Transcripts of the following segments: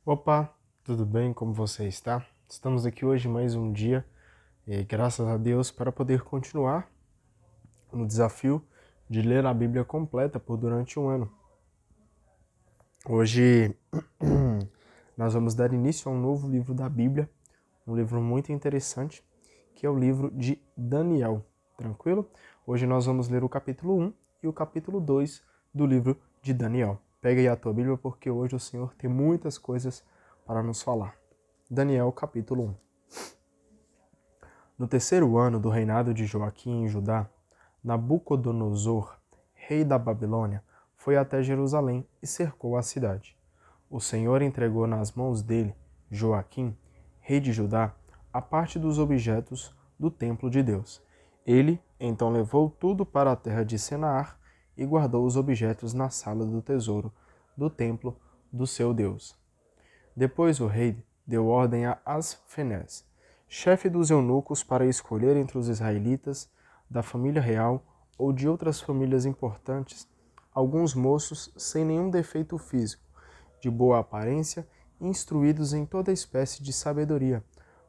Opa, tudo bem? Como você está? Estamos aqui hoje mais um dia, e graças a Deus, para poder continuar no desafio de ler a Bíblia completa por durante um ano. Hoje nós vamos dar início a um novo livro da Bíblia, um livro muito interessante, que é o livro de Daniel. Tranquilo? Hoje nós vamos ler o capítulo 1 e o capítulo 2 do livro de Daniel. Pega aí a tua Bíblia porque hoje o Senhor tem muitas coisas para nos falar. Daniel, capítulo 1. No terceiro ano do reinado de Joaquim em Judá, Nabucodonosor, rei da Babilônia, foi até Jerusalém e cercou a cidade. O Senhor entregou nas mãos dele, Joaquim, rei de Judá, a parte dos objetos do templo de Deus. Ele então levou tudo para a terra de Senaar e guardou os objetos na sala do tesouro do templo do seu Deus. Depois o rei deu ordem a Asfenés, chefe dos eunucos, para escolher entre os israelitas, da família real ou de outras famílias importantes, alguns moços sem nenhum defeito físico, de boa aparência, instruídos em toda espécie de sabedoria,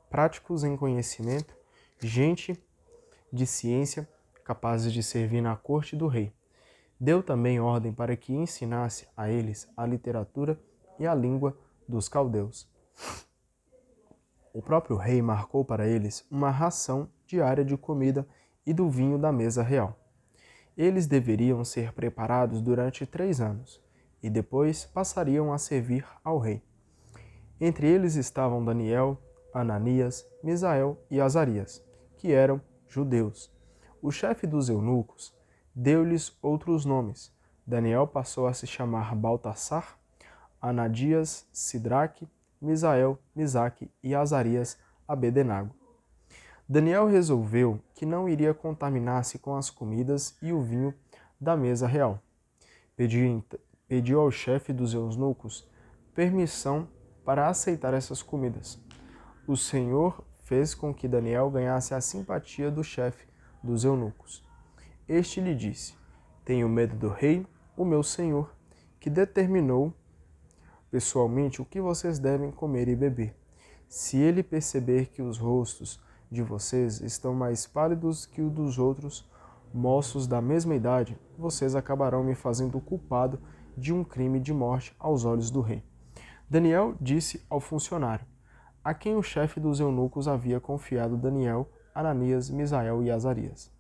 práticos em conhecimento, gente de ciência, capazes de servir na corte do rei. Deu também ordem para que ensinasse a eles a literatura e a língua dos caldeus. O próprio rei marcou para eles uma ração diária de comida e do vinho da mesa real. Eles deveriam ser preparados durante 3 anos, e depois passariam a servir ao rei. Entre eles estavam Daniel, Ananias, Misael e Azarias, que eram judeus. O chefe dos eunucos deu-lhes outros nomes. Daniel passou a se chamar Baltassar, Anadias, Sidraque, Misael, Misaque e Azarias, Abdenago. Daniel resolveu que não iria contaminar-se com as comidas e o vinho da mesa real. Pediu ao chefe dos eunucos permissão para aceitar essas comidas. O Senhor fez com que Daniel ganhasse a simpatia do chefe dos eunucos. Este lhe disse: Tenho medo do rei, o meu senhor, que determinou pessoalmente o que vocês devem comer e beber. Se ele perceber que os rostos de vocês estão mais pálidos que os dos outros moços da mesma idade, vocês acabarão me fazendo culpado de um crime de morte aos olhos do rei. Daniel disse ao funcionário, a quem o chefe dos eunucos havia confiado Daniel, Ananias, Misael e Azarias: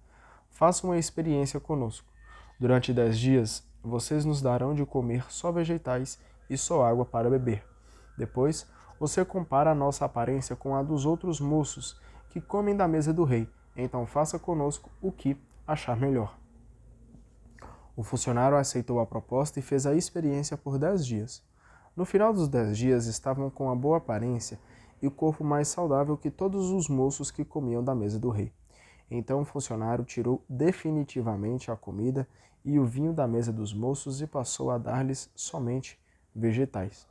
Faça uma experiência conosco. Durante 10 dias, vocês nos darão de comer só vegetais e só água para beber. Depois, você compara a nossa aparência com a dos outros moços que comem da mesa do rei. Então faça conosco o que achar melhor. O funcionário aceitou a proposta e fez a experiência por 10 dias. No final dos 10 dias, estavam com a boa aparência e o corpo mais saudável que todos os moços que comiam da mesa do rei. Então o funcionário tirou definitivamente a comida e o vinho da mesa dos moços e passou a dar-lhes somente vegetais.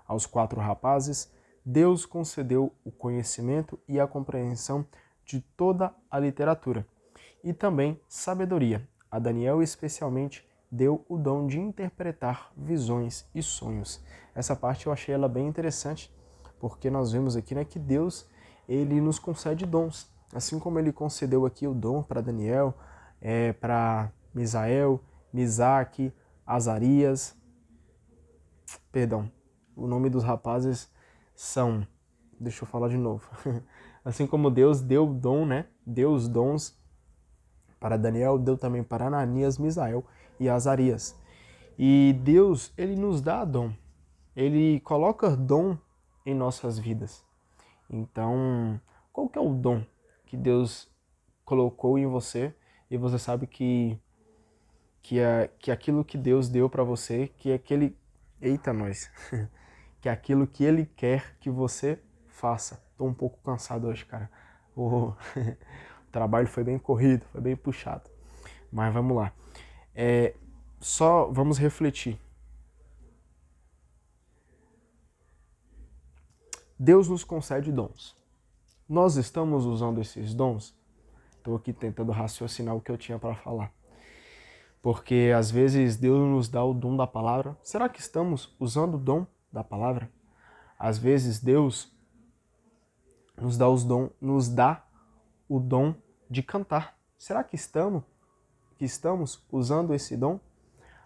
Aos 4 rapazes, Deus concedeu o conhecimento e a compreensão de toda a literatura, e também sabedoria. A Daniel especialmente deu o dom de interpretar visões e sonhos. Essa parte eu achei ela bem interessante, porque nós vemos aqui, que Deus ele nos concede dons. Assim como ele concedeu aqui o dom para Daniel, para Misael, Misaque, Azarias. Perdão, o nome dos rapazes são... Deixa eu falar de novo. Assim como Deus deu o dom, deu os dons para Daniel, deu também para Ananias, Misael e Azarias. E Deus, ele nos dá dom. Ele coloca dom em nossas vidas. Então, qual que é o dom que Deus colocou em você e você sabe que aquilo que Deus deu para você, que é aquele... Eita, nós! Que é aquilo que Ele quer que você faça. Tô um pouco cansado hoje, cara. O trabalho foi bem corrido, foi bem puxado. Mas vamos lá. Só vamos refletir. Deus nos concede dons. Nós estamos usando esses dons? Estou aqui tentando raciocinar o que eu tinha para falar. Porque às vezes Deus nos dá o dom da palavra. Será que estamos usando o dom da palavra? Às vezes Deus nos dá o dom de cantar. Será que estamos usando esse dom?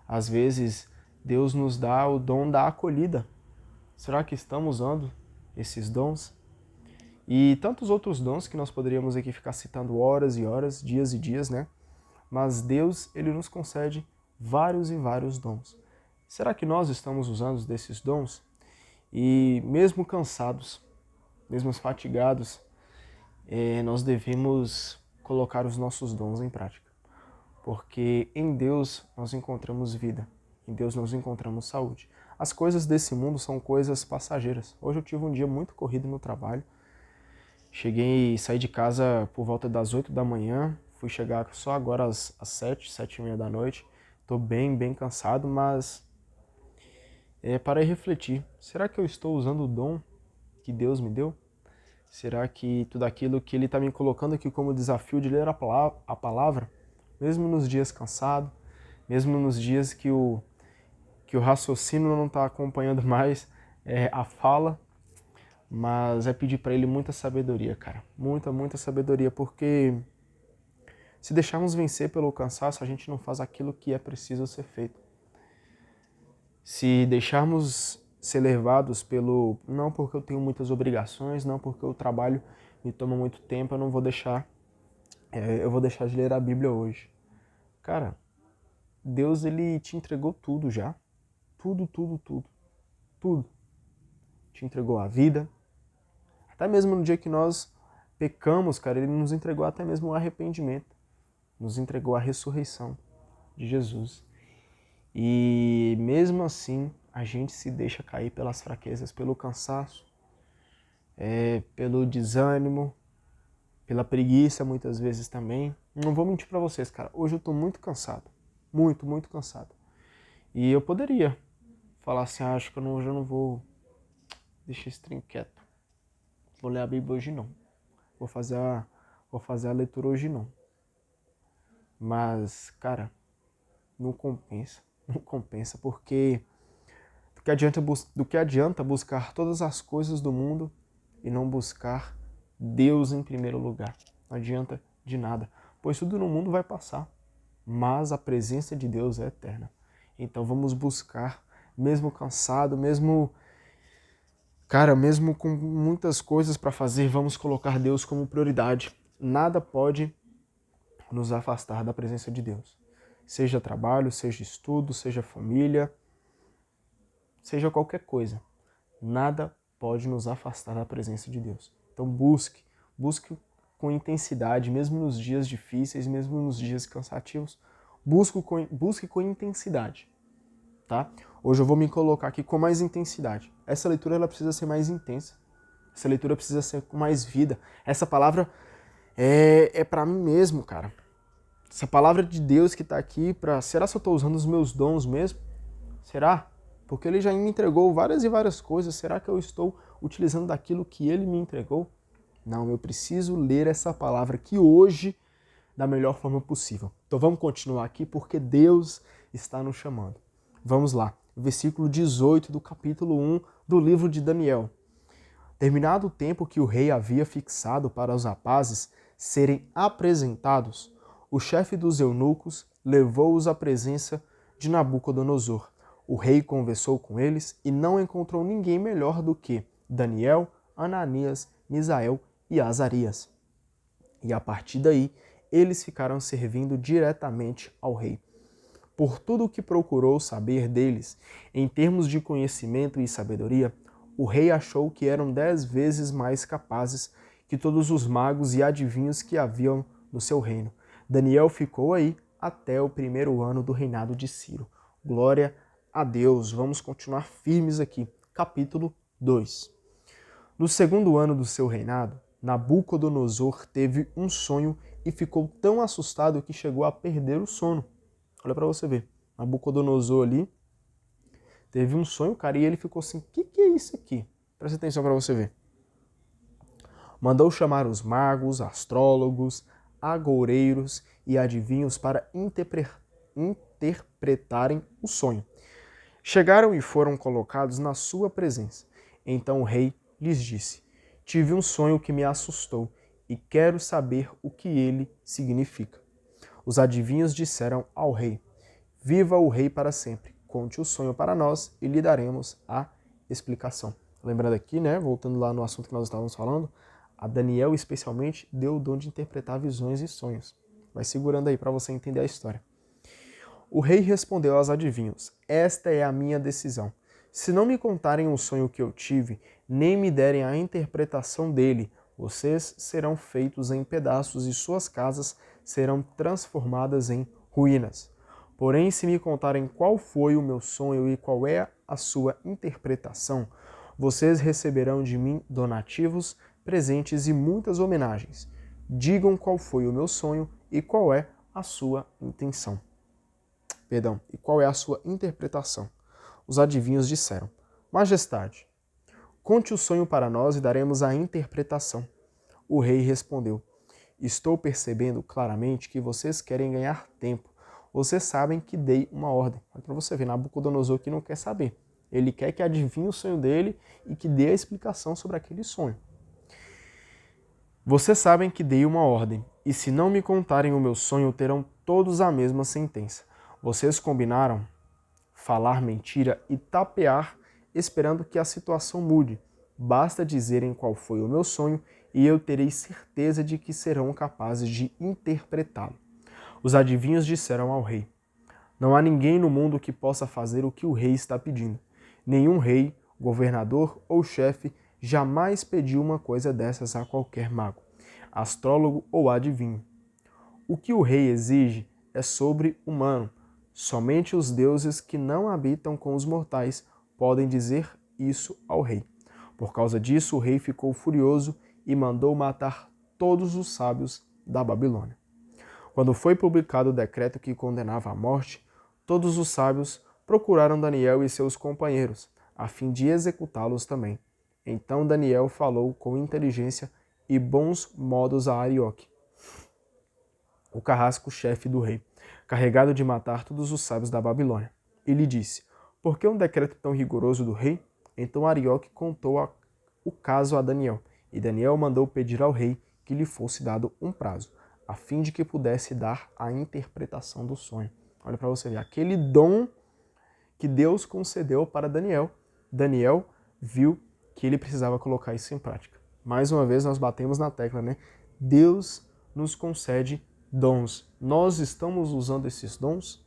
Às vezes Deus nos dá o dom da acolhida. Será que estamos usando esses dons? E tantos outros dons que nós poderíamos aqui ficar citando horas e horas, dias e dias, né? Mas Deus, ele nos concede vários e vários dons. Será que nós estamos usando desses dons? E mesmo cansados, mesmo fatigados, nós devemos colocar os nossos dons em prática. Porque em Deus nós encontramos vida, em Deus nós encontramos saúde. As coisas desse mundo são coisas passageiras. Hoje eu tive um dia muito corrido no trabalho. Saí de casa por volta das 8 da manhã, fui chegar só agora às 7h30 da noite. Estou bem cansado, mas para refletir. Será que eu estou usando o dom que Deus me deu? Será que tudo aquilo que Ele está me colocando aqui como desafio de ler a palavra, mesmo nos dias cansados, mesmo nos dias que o raciocínio não está acompanhando mais a fala, mas pedir para Ele muita sabedoria, cara. Muita sabedoria, porque se deixarmos vencer pelo cansaço, a gente não faz aquilo que é preciso ser feito. Se deixarmos ser levados não porque eu tenho muitas obrigações, não porque o trabalho me toma muito tempo, eu vou deixar de ler a Bíblia hoje. Cara, Deus, Ele te entregou tudo já. Tudo. Te entregou a vida. Até mesmo no dia que nós pecamos, cara, Ele nos entregou até mesmo o arrependimento. Nos entregou a ressurreição de Jesus. E mesmo assim, a gente se deixa cair pelas fraquezas, pelo cansaço, pelo desânimo, pela preguiça muitas vezes também. Não vou mentir pra vocês, cara. Hoje eu tô muito cansado. Muito cansado. E eu poderia falar assim, acho que hoje eu não vou deixar esse trem quieto. Vou ler a Bíblia hoje não. Vou fazer a leitura hoje não. Mas, cara, não compensa, porque do que adianta buscar todas as coisas do mundo e não buscar Deus em primeiro lugar? Não adianta de nada, pois tudo no mundo vai passar, mas a presença de Deus é eterna. Então vamos buscar, mesmo cansado, mesmo com muitas coisas para fazer, vamos colocar Deus como prioridade. Nada pode nos afastar da presença de Deus. Seja trabalho, seja estudo, seja família, seja qualquer coisa. Nada pode nos afastar da presença de Deus. Então busque com intensidade, mesmo nos dias difíceis, mesmo nos dias cansativos, busque com intensidade, tá? Hoje eu vou me colocar aqui com mais intensidade. Essa leitura ela precisa ser mais intensa. Essa leitura precisa ser com mais vida. Essa palavra é para mim mesmo, cara. Essa palavra de Deus que está aqui, será que eu estou usando os meus dons mesmo? Será? Porque Ele já me entregou várias e várias coisas. Será que eu estou utilizando daquilo que Ele me entregou? Não, eu preciso ler essa palavra aqui hoje da melhor forma possível. Então vamos continuar aqui porque Deus está nos chamando. Vamos lá, versículo 18 do capítulo 1 do livro de Daniel. Terminado o tempo que o rei havia fixado para os rapazes serem apresentados, o chefe dos eunucos levou-os à presença de Nabucodonosor. O rei conversou com eles e não encontrou ninguém melhor do que Daniel, Ananias, Misael e Azarias. E a partir daí, eles ficaram servindo diretamente ao rei. Por tudo o que procurou saber deles, em termos de conhecimento e sabedoria, o rei achou que eram 10 vezes mais capazes que todos os magos e adivinhos que haviam no seu reino. Daniel ficou aí até o 1º ano do reinado de Ciro. Glória a Deus. Vamos continuar firmes aqui. Capítulo 2. No 2º ano do seu reinado, Nabucodonosor teve um sonho e ficou tão assustado que chegou a perder o sono. Olha para você ver. Nabucodonosor ali teve um sonho, cara, e ele ficou assim, o que é isso aqui? Presta atenção para você ver. Mandou chamar os magos, astrólogos, agoureiros e adivinhos para interpretarem o sonho. Chegaram e foram colocados na sua presença. Então o rei lhes disse: tive um sonho que me assustou e quero saber o que ele significa. Os adivinhos disseram ao rei: viva o rei para sempre. Conte o sonho para nós e lhe daremos a explicação. Lembrando aqui, né, voltando lá no assunto que nós estávamos falando, a Daniel especialmente deu o dom de interpretar visões e sonhos. Vai segurando aí para você entender a história. O rei respondeu aos adivinhos: esta é a minha decisão. Se não me contarem o sonho que eu tive, nem me derem a interpretação dele, vocês serão feitos em pedaços e suas casas serão transformadas em ruínas. Porém, se me contarem qual foi o meu sonho e qual é a sua interpretação, vocês receberão de mim donativos, presentes e muitas homenagens. Digam qual foi o meu sonho e qual é a sua intenção. E qual é a sua interpretação? Os adivinhos disseram: Majestade, conte o sonho para nós e daremos a interpretação. O rei respondeu: estou percebendo claramente que vocês querem ganhar tempo. Vocês sabem que dei uma ordem. Olha para você ver, Nabucodonosor que não quer saber. Ele quer que adivinhe o sonho dele e que dê a explicação sobre aquele sonho. Vocês sabem que dei uma ordem, e se não me contarem o meu sonho, terão todos a mesma sentença. Vocês combinaram falar mentira e tapear, esperando que a situação mude. Basta dizerem qual foi o meu sonho e eu terei certeza de que serão capazes de interpretá-lo. Os adivinhos disseram ao rei: não há ninguém no mundo que possa fazer o que o rei está pedindo. Nenhum rei, governador ou chefe jamais pediu uma coisa dessas a qualquer mago, astrólogo ou adivinho. O que o rei exige é sobre-humano. Somente os deuses que não habitam com os mortais podem dizer isso ao rei. Por causa disso, o rei ficou furioso e mandou matar todos os sábios da Babilônia. Quando foi publicado o decreto que condenava à morte, todos os sábios procuraram Daniel e seus companheiros, a fim de executá-los também. Então Daniel falou com inteligência e bons modos a Arioque, o carrasco-chefe do rei, carregado de matar todos os sábios da Babilônia. E lhe disse: por que um decreto tão rigoroso do rei? Então Arioque contou o caso a Daniel, e Daniel mandou pedir ao rei que lhe fosse dado um prazo, a fim de que pudesse dar a interpretação do sonho. Olha para você ver, aquele dom que Deus concedeu para Daniel. Daniel viu que ele precisava colocar isso em prática. Mais uma vez nós batemos na tecla, né? Deus nos concede dons. Nós estamos usando esses dons?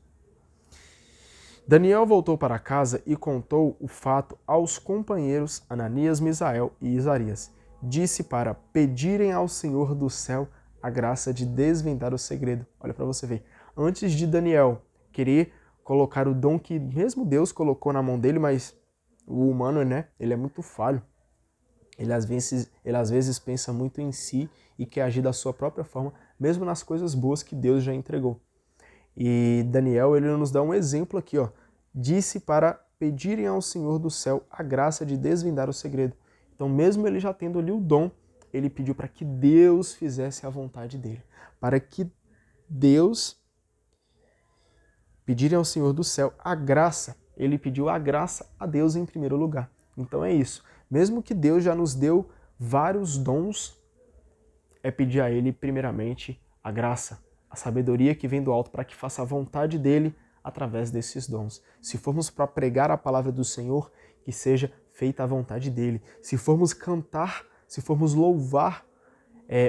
Daniel voltou para casa e contou o fato aos companheiros Ananias, Misael e Isarias. Disse para pedirem ao Senhor do céu a graça de desvendar o segredo. Olha para você ver. Antes de Daniel querer colocar o dom que mesmo Deus colocou na mão dele, mas o humano, né, ele é muito falho. Ele às vezes pensa muito em si e quer agir da sua própria forma, mesmo nas coisas boas que Deus já entregou. E Daniel, ele nos dá um exemplo aqui, ó. Disse para pedirem ao Senhor do céu a graça de desvendar o segredo. Então, mesmo ele já tendo ali o dom, ele pediu para que Deus fizesse a vontade dele. Para que Deus pedirem ao Senhor do céu a graça. Ele pediu a graça a Deus em primeiro lugar. Então é isso. Mesmo que Deus já nos deu vários dons, é pedir a Ele primeiramente a graça, a sabedoria que vem do alto para que faça a vontade dele através desses dons. Se formos para pregar a palavra do Senhor, que seja feita a vontade dele. Se formos cantar, se formos louvar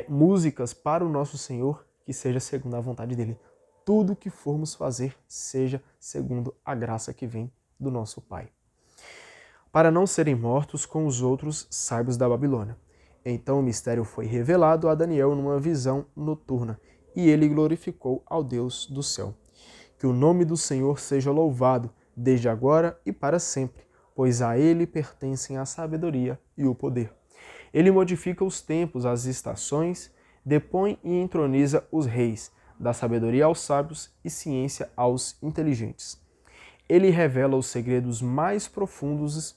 músicas para o nosso Senhor, que seja segundo a vontade dele. Tudo que formos fazer seja segundo a graça que vem do nosso Pai. Para não serem mortos com os outros sábios da Babilônia. Então o mistério foi revelado a Daniel numa visão noturna, e ele glorificou ao Deus do céu. Que o nome do Senhor seja louvado, desde agora e para sempre, pois a ele pertencem a sabedoria e o poder. Ele modifica os tempos, as estações, depõe e entroniza os reis, dá sabedoria aos sábios e ciência aos inteligentes. Ele revela os segredos mais profundos,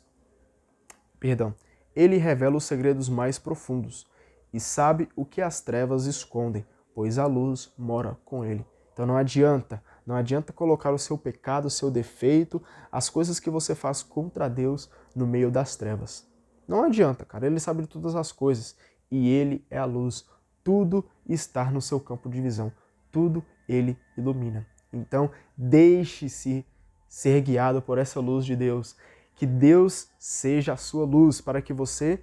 e sabe o que as trevas escondem, pois a luz mora com ele. Então não adianta colocar o seu pecado, o seu defeito, as coisas que você faz contra Deus no meio das trevas. Não adianta, cara. Ele sabe de todas as coisas. E ele é a luz. Tudo está no seu campo de visão. Tudo ele ilumina. Então, deixe-se ser guiado por essa luz de Deus. Que Deus seja a sua luz para que você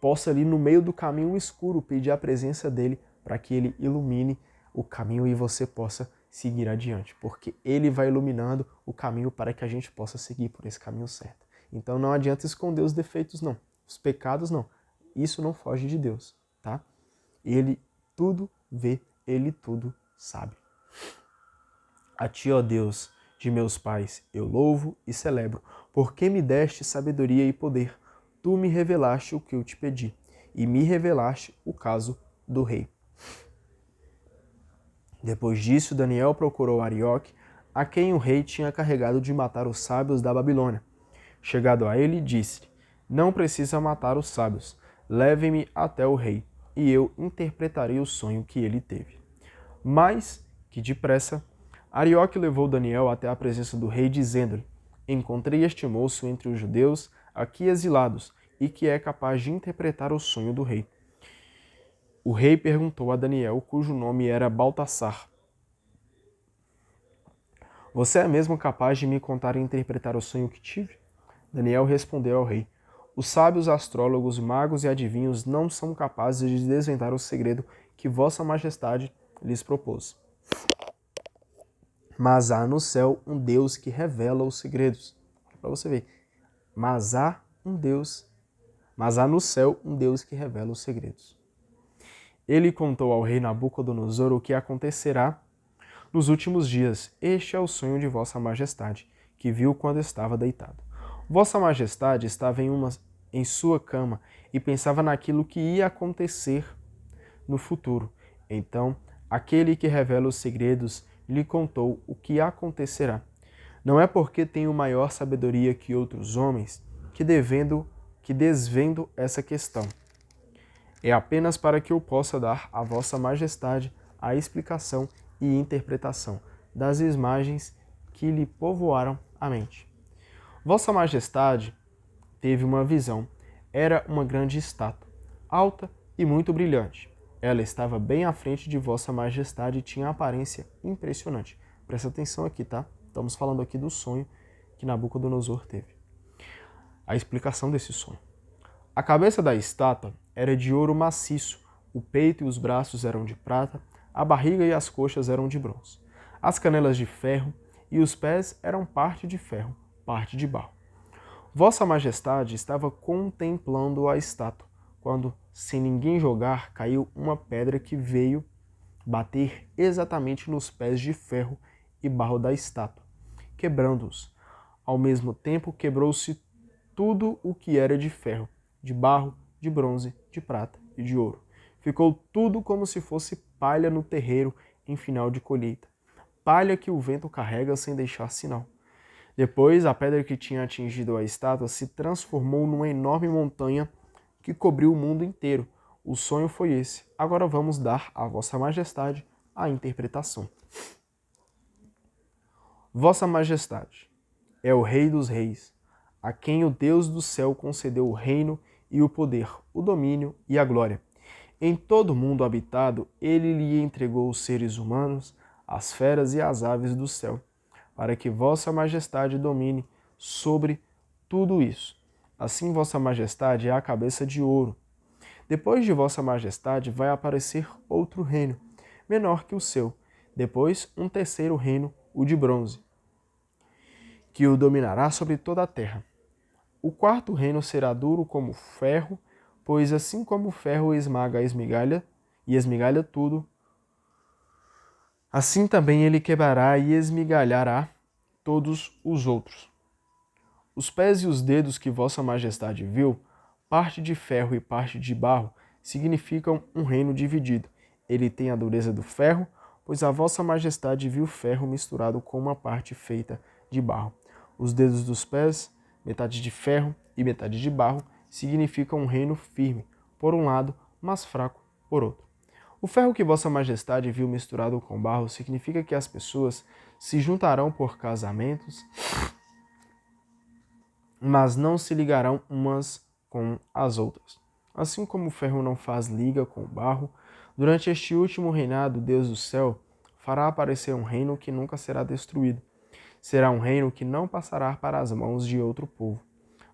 possa ali no meio do caminho escuro pedir a presença dele para que ele ilumine o caminho e você possa seguir adiante. Porque ele vai iluminando o caminho para que a gente possa seguir por esse caminho certo. Então não adianta esconder os defeitos, não. Os pecados, não. Isso não foge de Deus, tá? Ele tudo vê, ele tudo sabe. A ti, ó Deus, de meus pais, eu louvo e celebro, porque me deste sabedoria e poder. Tu me revelaste o que eu te pedi, e me revelaste o caso do rei. Depois disso, Daniel procurou Arioque, a quem o rei tinha carregado de matar os sábios da Babilônia. Chegado a ele, disse-lhe: Não precisa matar os sábios, leve-me até o rei, e eu interpretarei o sonho que ele teve. Mas, que depressa, Arioque levou Daniel até a presença do rei, dizendo-lhe: Encontrei este moço entre os judeus, aqui exilados, e que é capaz de interpretar o sonho do rei. O rei perguntou a Daniel, cujo nome era Baltassar: Você é mesmo capaz de me contar e interpretar o sonho que tive? Daniel respondeu ao rei: Os sábios, astrólogos, magos e adivinhos não são capazes de desvendar o segredo que Vossa Majestade lhes propôs. Mas há no céu um Deus que revela os segredos. Para você ver. Mas há no céu um Deus que revela os segredos. Ele contou ao rei Nabucodonosor o que acontecerá nos últimos dias. Este é o sonho de Vossa Majestade, que viu quando estava deitado. Vossa Majestade estava em sua cama e pensava naquilo que ia acontecer no futuro. Então, aquele que revela os segredos lhe contou o que acontecerá. Não é porque tenho maior sabedoria que outros homens que desvendo essa questão. É apenas para que eu possa dar a Vossa Majestade a explicação e interpretação das imagens que lhe povoaram a mente. Vossa Majestade teve uma visão. Era uma grande estátua, alta e muito brilhante. Ela estava bem à frente de Vossa Majestade e tinha aparência impressionante. Presta atenção aqui, tá? Estamos falando aqui do sonho que Nabucodonosor teve. A explicação desse sonho. A cabeça da estátua era de ouro maciço, o peito e os braços eram de prata, a barriga e as coxas eram de bronze, as canelas de ferro e os pés eram parte de ferro, parte de barro. Vossa Majestade estava contemplando a estátua, quando, sem ninguém jogar, caiu uma pedra que veio bater exatamente nos pés de ferro e barro da estátua, quebrando-os. Ao mesmo tempo, quebrou-se tudo o que era de ferro, de barro, de bronze, de prata e de ouro. Ficou tudo como se fosse palha no terreiro em final de colheita, palha que o vento carrega sem deixar sinal. Depois, a pedra que tinha atingido a estátua se transformou numa enorme montanha que cobriu o mundo inteiro. O sonho foi esse. Agora vamos dar a Vossa Majestade a interpretação. Vossa Majestade é o Rei dos Reis, a quem o Deus do céu concedeu o reino e o poder, o domínio e a glória. Em todo o mundo habitado, ele lhe entregou os seres humanos, as feras e as aves do céu, para que Vossa Majestade domine sobre tudo isso. Assim, Vossa Majestade é a cabeça de ouro. Depois de Vossa Majestade vai aparecer outro reino, menor que o seu. Depois, um terceiro reino, o de bronze, que o dominará sobre toda a terra. O quarto reino será duro como ferro, pois assim como o ferro esmaga e esmigalha tudo, assim também ele quebrará e esmigalhará todos os outros. Os pés e os dedos que Vossa Majestade viu, parte de ferro e parte de barro, significam um reino dividido. Ele tem a dureza do ferro, pois a Vossa Majestade viu ferro misturado com uma parte feita de barro. Os dedos dos pés, metade de ferro e metade de barro, significam um reino firme, por um lado, mas fraco por outro. O ferro que Vossa Majestade viu misturado com barro significa que as pessoas se juntarão por casamentos mas não se ligarão umas com as outras. Assim como o ferro não faz liga com o barro, durante este último reinado, Deus do céu fará aparecer um reino que nunca será destruído. Será um reino que não passará para as mãos de outro povo,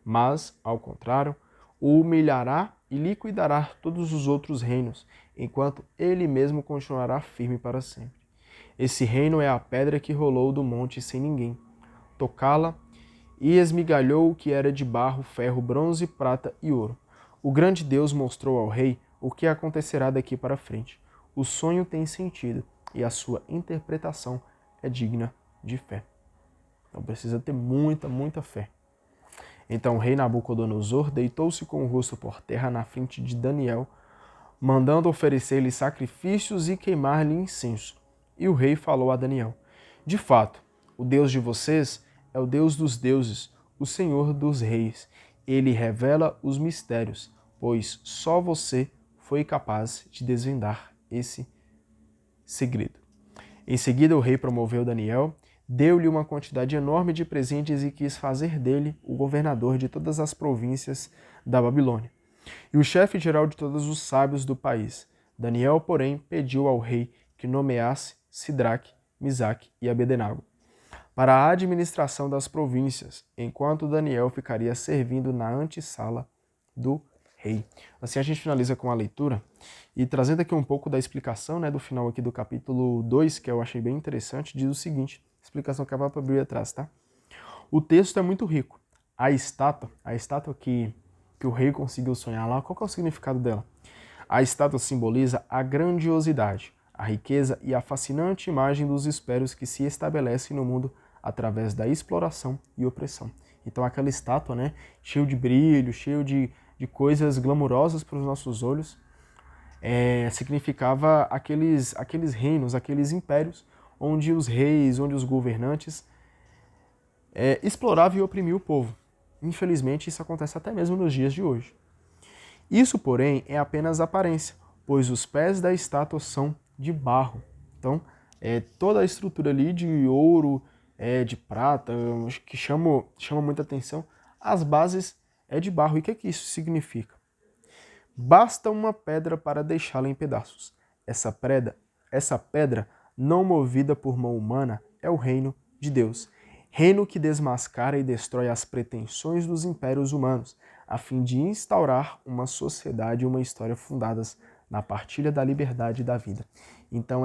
mas, ao contrário, o humilhará e liquidará todos os outros reinos, enquanto ele mesmo continuará firme para sempre. Esse reino é a pedra que rolou do monte sem ninguém tocá-la, e esmigalhou o que era de barro, ferro, bronze, prata e ouro. O grande Deus mostrou ao rei o que acontecerá daqui para frente. O sonho tem sentido e a sua interpretação é digna de fé. Então precisa ter muita fé. Então o rei Nabucodonosor deitou-se com o rosto por terra na frente de Daniel, mandando oferecer-lhe sacrifícios e queimar-lhe incenso. E o rei falou a Daniel: De fato, o Deus de vocês é o Deus dos deuses, o Senhor dos reis. Ele revela os mistérios, pois só você foi capaz de desvendar esse segredo. Em seguida, o rei promoveu Daniel, deu-lhe uma quantidade enorme de presentes e quis fazer dele o governador de todas as províncias da Babilônia e o chefe geral de todos os sábios do país. Daniel, porém, pediu ao rei que nomeasse Sidraque, Misaque e Abednego para a administração das províncias, enquanto Daniel ficaria servindo na antessala do rei. Assim a gente finaliza com a leitura e trazendo aqui um pouco da explicação, do final aqui do capítulo 2, que eu achei bem interessante, diz o seguinte, explicação que a própria Bíblia traz, tá? O texto é muito rico. A estátua que o rei conseguiu sonhar lá, qual que é o significado dela? A estátua simboliza a grandiosidade, a riqueza e a fascinante imagem dos impérios que se estabelecem no mundo através da exploração e opressão. Então aquela estátua, cheio de brilho, cheio de coisas glamourosas para os nossos olhos, significava aqueles reinos, aqueles impérios, onde os reis, onde os governantes exploravam e oprimiam o povo. Infelizmente, isso acontece até mesmo nos dias de hoje. Isso, porém, é apenas aparência, pois os pés da estátua são de barro. Então, toda a estrutura ali de ouro, de prata, que chama muita atenção, as bases é de barro. E o que isso significa? Basta uma pedra para deixá-la em pedaços. Essa pedra, não movida por mão humana, é o reino de Deus. Reino que desmascara e destrói as pretensões dos impérios humanos, a fim de instaurar uma sociedade e uma história fundadas na partilha da liberdade e da vida. Então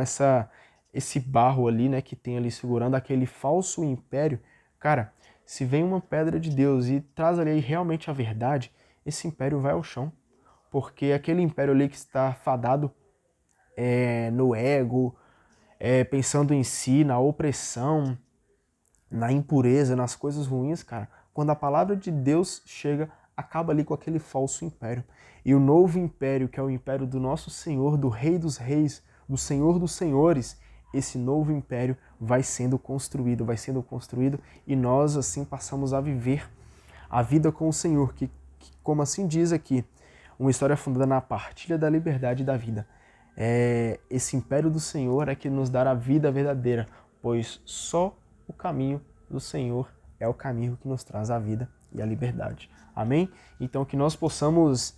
esse barro ali, que tem ali segurando aquele falso império, cara, se vem uma pedra de Deus e traz ali realmente a verdade, esse império vai ao chão. Porque aquele império ali que está fadado no ego, pensando em si, na opressão, na impureza, nas coisas ruins, cara, quando a palavra de Deus chega, acaba ali com aquele falso império. E o novo império, que é o império do nosso Senhor, do Rei dos Reis, do Senhor dos Senhores, esse novo império vai sendo construído e nós assim passamos a viver a vida com o Senhor, que como assim diz aqui, uma história fundada na partilha da liberdade e da vida. Esse império do Senhor é que nos dará a vida verdadeira, pois só o caminho do Senhor é o caminho que nos traz a vida e a liberdade. Amém? Então que nós possamos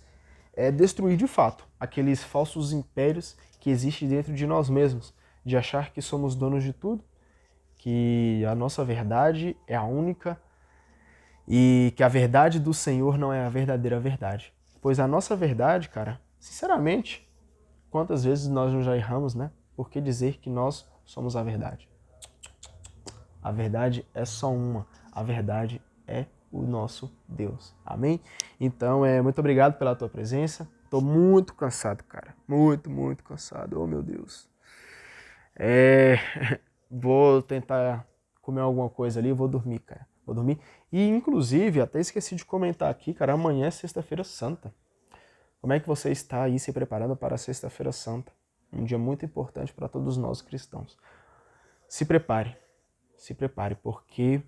destruir de fato aqueles falsos impérios que existem dentro de nós mesmos, de achar que somos donos de tudo, que a nossa verdade é a única e que a verdade do Senhor não é a verdadeira verdade. Pois a nossa verdade, cara, sinceramente, quantas vezes nós não já erramos, Por que dizer que nós somos a verdade? A verdade é só uma. A verdade é o nosso Deus. Amém? Então, muito obrigado pela tua presença. Tô muito cansado, cara. Muito cansado. Oh, meu Deus. Vou tentar comer alguma coisa ali e vou dormir, cara. Vou dormir. E, inclusive, até esqueci de comentar aqui, cara, amanhã é Sexta-feira Santa. Como é que você está aí se preparando para a Sexta-feira Santa? Um dia muito importante para todos nós cristãos. Se prepare, porque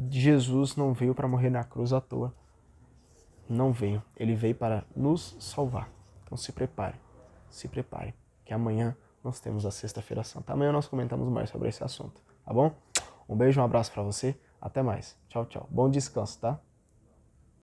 Jesus não veio para morrer na cruz à toa. Não veio. Ele veio para nos salvar. Então se prepare, que amanhã nós temos a Sexta-feira Santa. Amanhã nós comentamos mais sobre esse assunto, tá bom? Um beijo, um abraço para você. Até mais. Tchau, tchau. Bom descanso, tá?